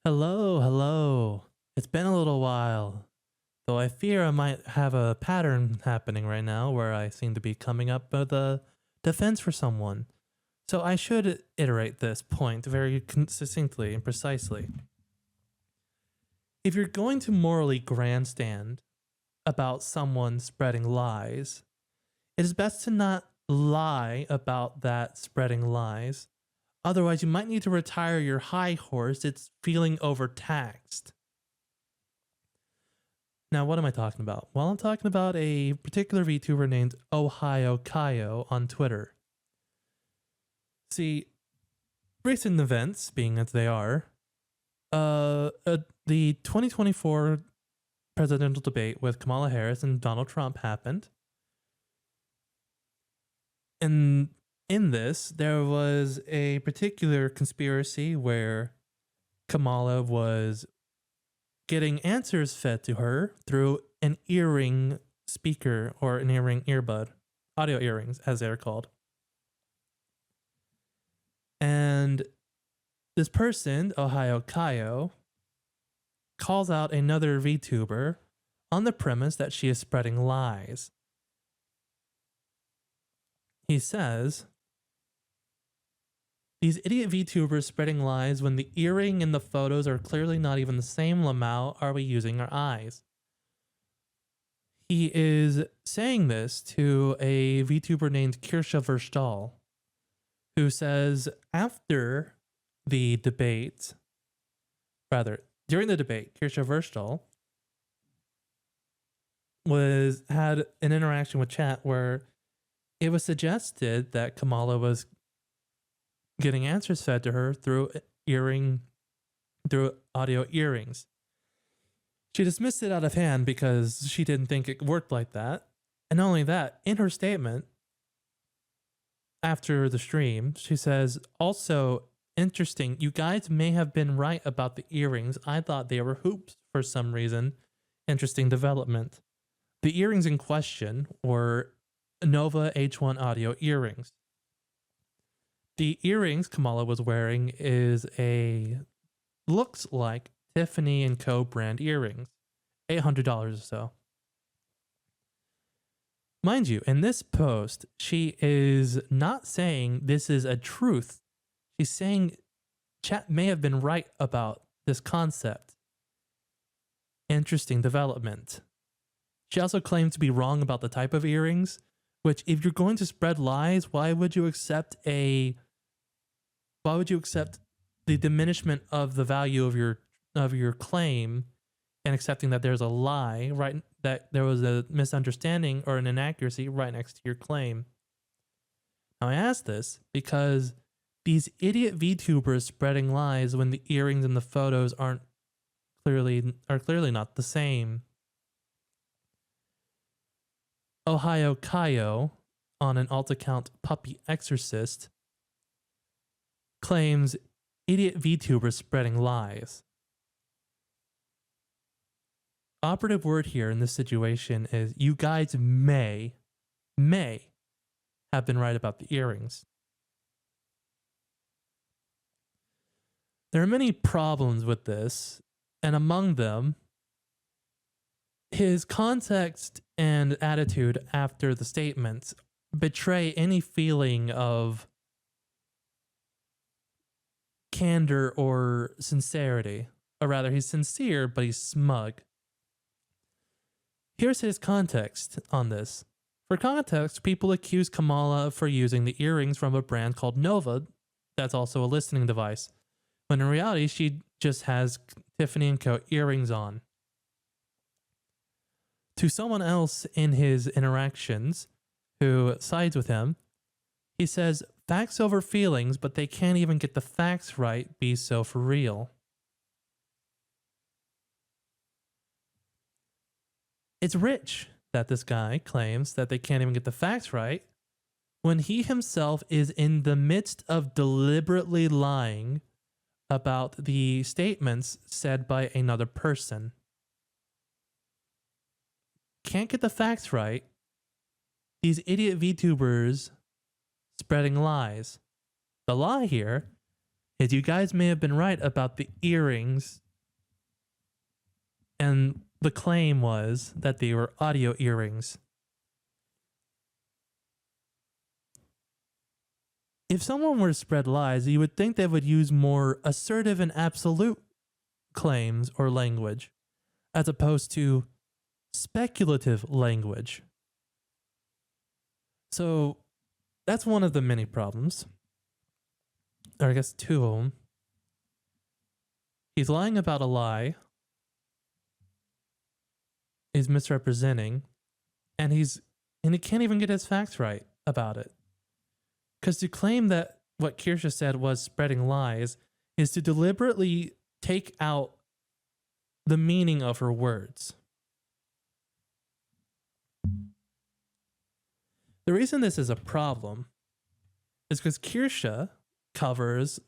Hello, hello. It's been a little while, though I fear I might have a pattern happening right now where I seem to be coming up with a defense for someone. So I should iterate this point very succinctly and precisely. If you're going to morally grandstand about someone spreading lies, it is best to not lie about that spreading lies. Otherwise, you might need to retire your high horse. It's feeling overtaxed. Now, what am I talking about? Well, I'm talking about a particular VTuber named Ohio Kaio on Twitter. See, recent events, being as they are, the 2024 presidential debate with Kamala Harris and Donald Trump happened. And in this, there was a particular conspiracy where Kamala was getting answers fed to her through an earring speaker or an earring earbud, audio earrings as they're called. And this person, Ohio Kaio, calls out another VTuber on the premise that she is spreading lies. He says, "These idiot VTubers spreading lies when the earring and the photos are clearly not even the same. Lamau, are we using our eyes?" He is saying this to a VTuber named Kirsha Verstal, who says after the debate, rather, during the debate, Kirsha Verstal had an interaction with chat where it was suggested that Kamala was getting answers fed to her through audio earrings. She dismissed it out of hand because she didn't think it worked like that. And not only that, in her statement after the stream, she says, "Also, interesting, you guys may have been right about the earrings. I thought they were hoops for some reason. Interesting development." The earrings in question were Nova H1 audio earrings. The earrings Kamala was wearing looks like Tiffany & Co. brand earrings, $800 or so. Mind you, in this post, she is not saying this is a truth. She's saying chat may have been right about this concept. Interesting development. She also claimed to be wrong about the type of earrings, which if you're going to spread lies, why would you accept the diminishment of the value of your claim and accepting that there's a lie, right? That there was a misunderstanding or an inaccuracy right next to your claim. Now I ask this because these idiot VTubers spreading lies when the earrings and the photos are clearly not the same. Ohio Kaio, on an alt account Puppy Exorcist, claims idiot VTubers spreading lies. Operative word here in this situation is you guys may have been right about the earrings. There are many problems with this, and among them, his context and attitude after the statements betray any feeling of candor or sincerity. Or rather, he's sincere, but he's smug. Here's his context on this. For context, people accuse Kamala for using the earrings from a brand called Nova that's also a listening device, when in reality, she just has Tiffany & Co. earrings on. To someone else in his interactions who sides with him, he says, "Facts over feelings, but they can't even get the facts right. Be so for real." It's rich that this guy claims that they can't even get the facts right when he himself is in the midst of deliberately lying about the statements said by another person. Can't get the facts right. These idiot VTubers spreading lies. The lie here is you guys may have been right about the earrings, and the claim was that they were audio earrings. If someone were to spread lies, you would think they would use more assertive and absolute claims or language, as opposed to speculative language. So that's one of the many problems. Or I guess two of them. He's lying about a lie. He's misrepresenting. And he can't even get his facts right about it. Because to claim that what Kirsha said was spreading lies is to deliberately take out the meaning of her words. The reason this is a problem is because Kirsha covers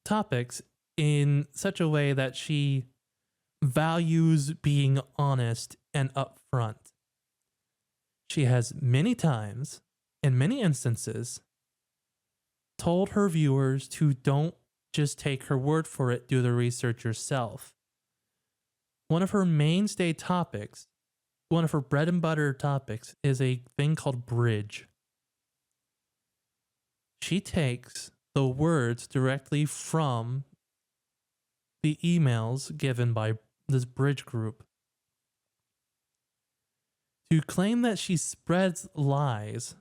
topics in such a way that she values being honest and upfront. She has many times, in many instances, told her viewers to don't just take her word for it, do the research yourself. One of her mainstay topics, one of her bread and butter topics, is a thing called bridge. She takes the words directly from the emails given by this bridge group. To claim that she spreads lies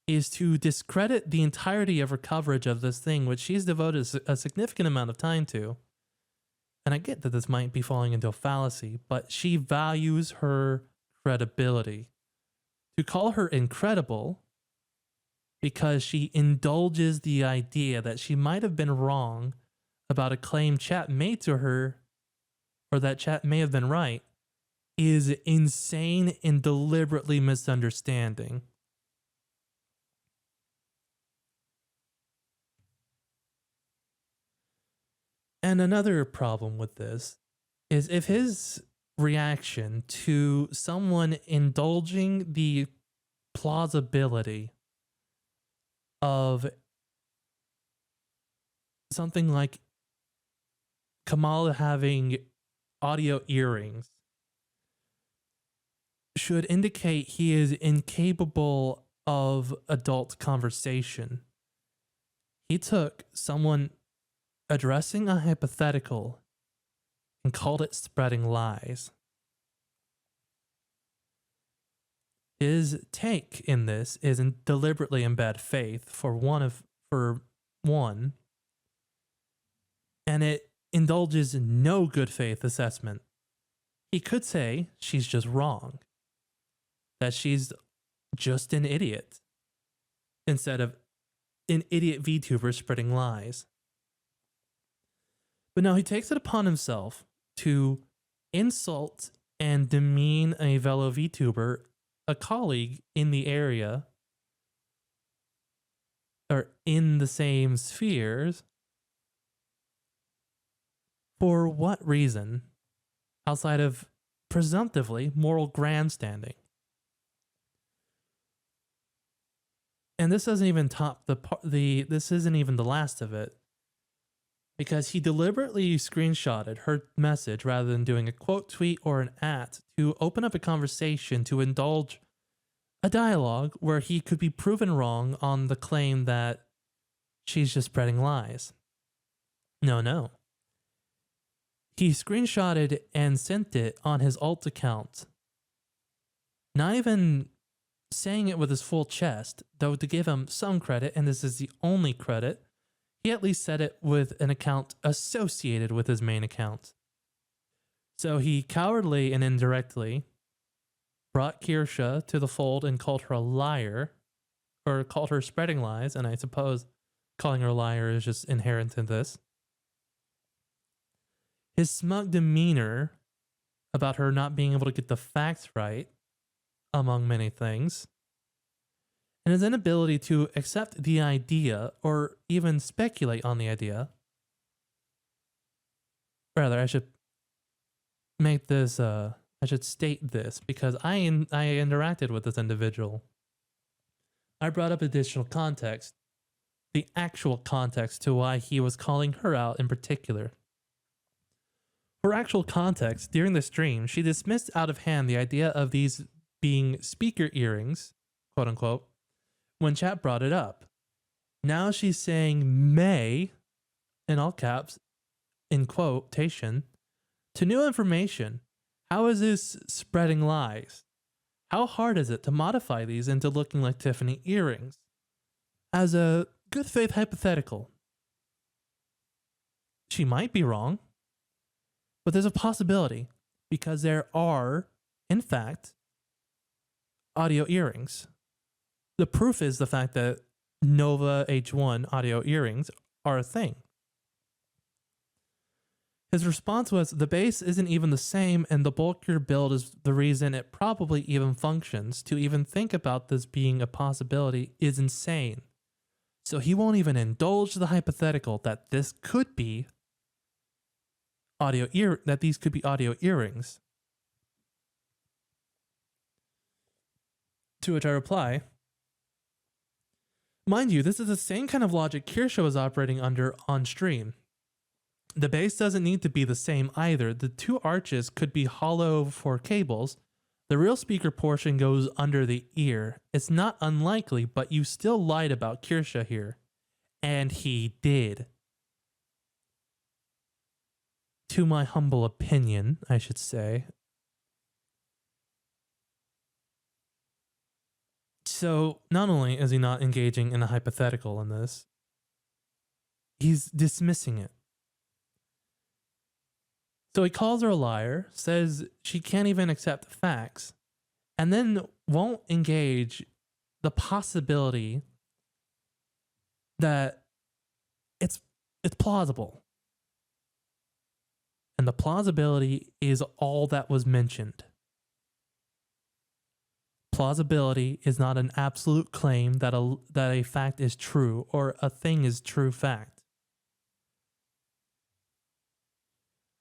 is to discredit the entirety of her coverage of this thing, which she's devoted a significant amount of time to. And I get that this might be falling into a fallacy, but she values her credibility. To call her incredible because she indulges the idea that she might have been wrong about a claim chat made to her, or that chat may have been right, is insane and deliberately misunderstanding. And another problem with this is if his reaction to someone indulging the plausibility of something like Kamala having audio earrings should indicate he is incapable of adult conversation. He took someone addressing a hypothetical and called it spreading lies. His take in this is deliberately in bad faith for one, and it indulges in no good faith assessment. He could say she's just wrong, that she's just an idiot, instead of an idiot VTuber spreading lies. But now he takes it upon himself to insult and demean a fellow VTuber, a colleague in the area, or in the same spheres. For what reason? Outside of presumptively moral grandstanding. And this doesn't even top this isn't even the last of it. Because he deliberately screenshotted her message rather than doing a quote tweet or an to open up a conversation to indulge a dialogue where he could be proven wrong on the claim that she's just spreading lies. No. He screenshotted and sent it on his alt account. Not even saying it with his full chest, though to give him some credit, and this is the only credit, he at least said it with an account associated with his main account. So he cowardly and indirectly brought Kirsha to the fold and called her a liar, or called her spreading lies, and I suppose calling her a liar is just inherent in this. His smug demeanor about her not being able to get the facts right, among many things, and his inability to accept the idea or even speculate on the idea. Rather, I should make this, I should state this because I interacted with this individual. I brought up additional context the actual context to why he was calling her out in particular. For actual context, during the stream, she dismissed out of hand the idea of these being speaker earrings, quote unquote, when chat brought it up. Now she's saying may, in all caps, in quotation, to new information. How is this spreading lies? How hard is it to modify these into looking like Tiffany earrings? As a good faith hypothetical, she might be wrong, but there's a possibility because there are, in fact, audio earrings. The proof is the fact that Nova H1 audio earrings are a thing. His response was, the base isn't even the same and the bulkier build is the reason it probably even functions. To even think about this being a possibility is insane. So he won't even indulge the hypothetical that this could be these could be audio earrings. To which I reply, mind you, this is the same kind of logic Kirsha was operating under on stream. The base doesn't need to be the same either. The two arches could be hollow for cables. The real speaker portion goes under the ear. It's not unlikely, but you still lied about Kirsha here. And he did. To my humble opinion, I should say. So, not only is he not engaging in a hypothetical in this, he's dismissing it. So he calls her a liar, says she can't even accept facts, and then won't engage the possibility that it's plausible. And the plausibility is all that was mentioned. Plausibility is not an absolute claim that a fact is true or a thing is true fact.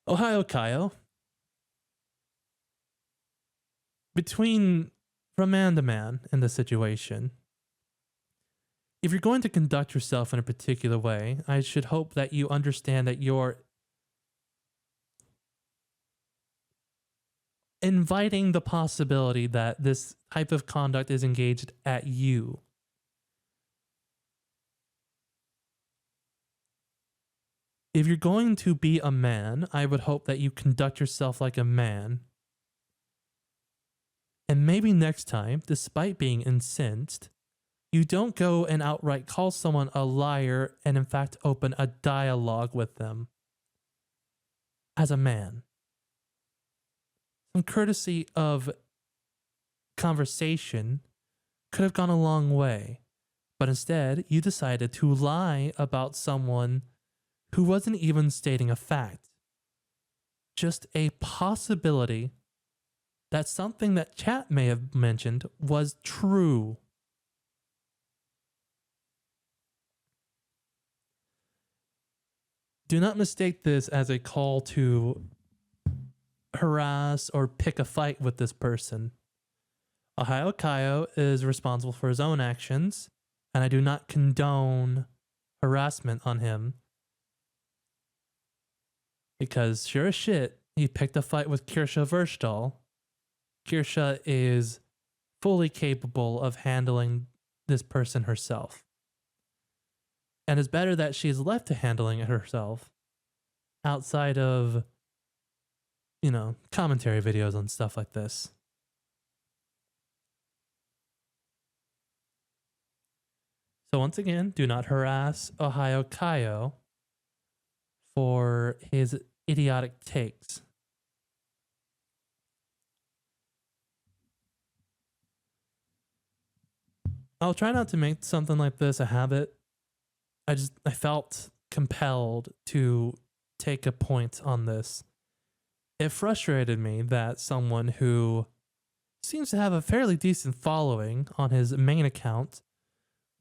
Ohio Kaio. From man to man in this situation, if you're going to conduct yourself in a particular way, I should hope that you understand that you're inviting the possibility that this type of conduct is engaged at you. If you're going to be a man, I would hope that you conduct yourself like a man. And maybe next time, despite being incensed, you don't go and outright call someone a liar and in fact open a dialogue with them. As a man. Some courtesy of conversation could have gone a long way. But instead, you decided to lie about someone who wasn't even stating a fact. Just a possibility that something that chat may have mentioned was true. Do not mistake this as a call to harass or pick a fight with this person. Ohio Kaio is responsible for his own actions, and I do not condone harassment on him. Because sure as shit, he picked a fight with Kirsha Verstal. Kirsha is fully capable of handling this person herself. And it's better that she's left to handling it herself outside of, commentary videos on stuff like this. So once again, do not harass Ohio Kaio for his idiotic takes. I'll try not to make something like this a habit. I felt compelled to take a point on this. It frustrated me that someone who seems to have a fairly decent following on his main account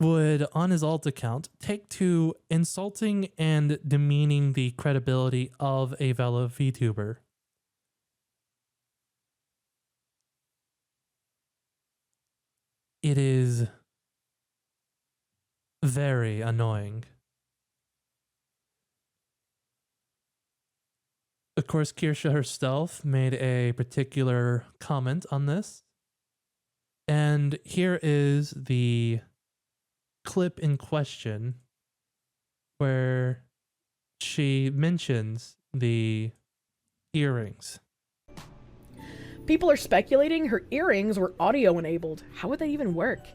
would, on his alt account, take to insulting and demeaning the credibility of a fellow VTuber. It is very annoying. Of course, Kirsha herself made a particular comment on this. And here is the clip in question where she mentions the earrings. People are speculating her earrings were audio enabled. How would that even work?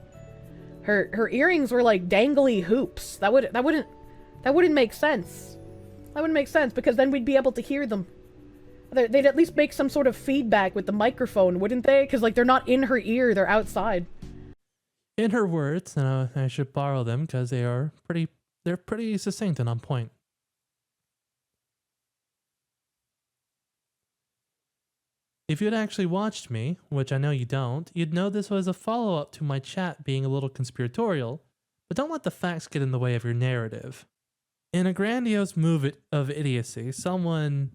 Her earrings were like dangly hoops. That wouldn't make sense. That wouldn't make sense because then we'd be able to hear them. They'd at least make some sort of feedback with the microphone, wouldn't they? Because like they're not in her ear, they're outside. In her words, and I should borrow them because they're pretty succinct and on point. If you'd actually watched me, which I know you don't, you'd know this was a follow-up to my chat being a little conspiratorial, but don't let the facts get in the way of your narrative. In a grandiose move of idiocy, someone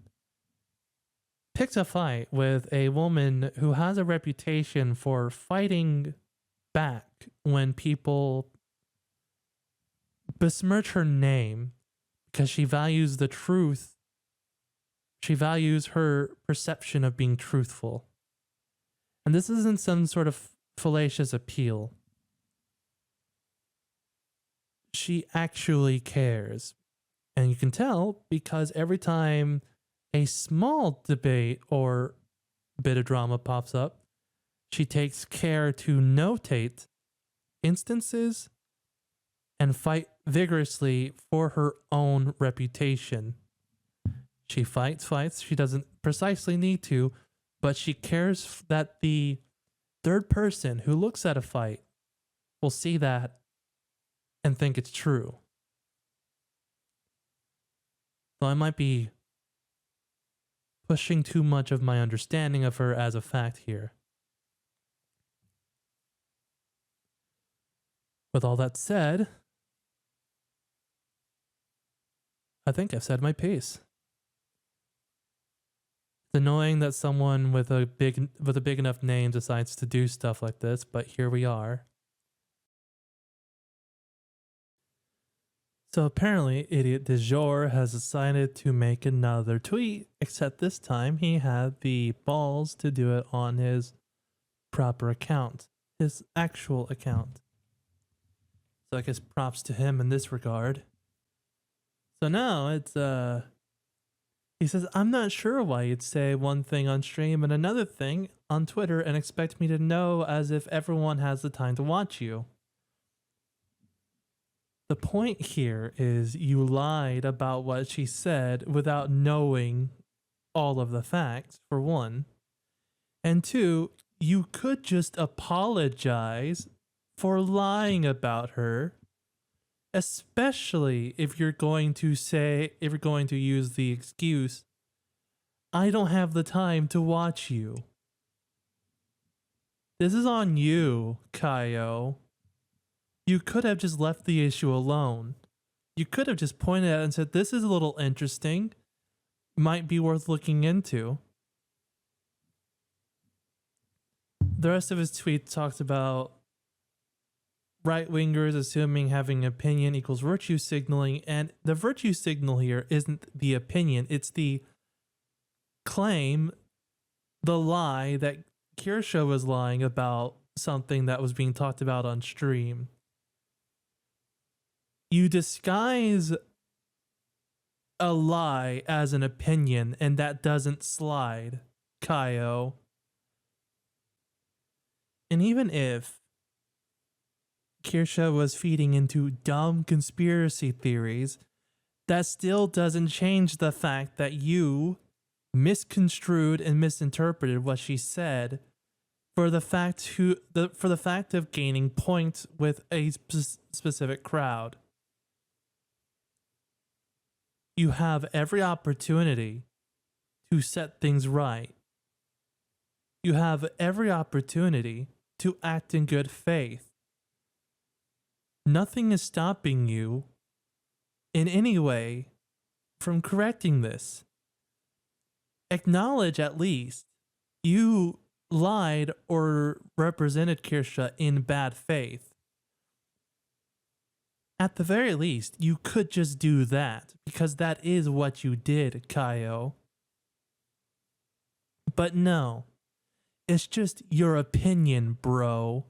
picked a fight with a woman who has a reputation for fighting back when people besmirch her name because she values the truth. She values her perception of being truthful. And this isn't some sort of fallacious appeal. She actually cares. And you can tell because every time a small debate or bit of drama pops up, she takes care to notate instances and fight vigorously for her own reputation. She fights. She doesn't precisely need to, but she cares that the third person who looks at a fight will see that and think it's true. So I might be pushing too much of my understanding of her as a fact here. With all that said, I think I've said my piece. It's annoying that someone with a big enough name decides to do stuff like this, but here we are. So apparently, Idiot du Jour has decided to make another tweet, except this time he had the balls to do it on his proper account, his actual account. So I guess props to him in this regard. So now it's he says, I'm not sure why you'd say one thing on stream and another thing on Twitter and expect me to know as if everyone has the time to watch you. The point here is you lied about what she said without knowing all of the facts, for one. And two, you could just apologize for lying about her, especially if you're going to use the excuse, I don't have the time to watch you. This is on you, Kaio. You could have just left the issue alone. You could have just pointed out and said, this is a little interesting, might be worth looking into. The rest of his tweet talks about right-wingers assuming having opinion equals virtue signaling, and the virtue signal here isn't the opinion, it's the claim, the lie that Kirsha was lying about something that was being talked about on stream. You disguise a lie as an opinion, and that doesn't slide, Kaio. And even if Kirsha was feeding into dumb conspiracy theories, that still doesn't change the fact that you misconstrued and misinterpreted what she said for the fact of gaining points with a specific crowd. You have every opportunity to set things right. You have every opportunity to act in good faith. Nothing is stopping you in any way from correcting this. Acknowledge at least you lied or represented Kirsha in bad faith. At the very least, you could just do that, because that is what you did, Kaio. But no, it's just your opinion, bro.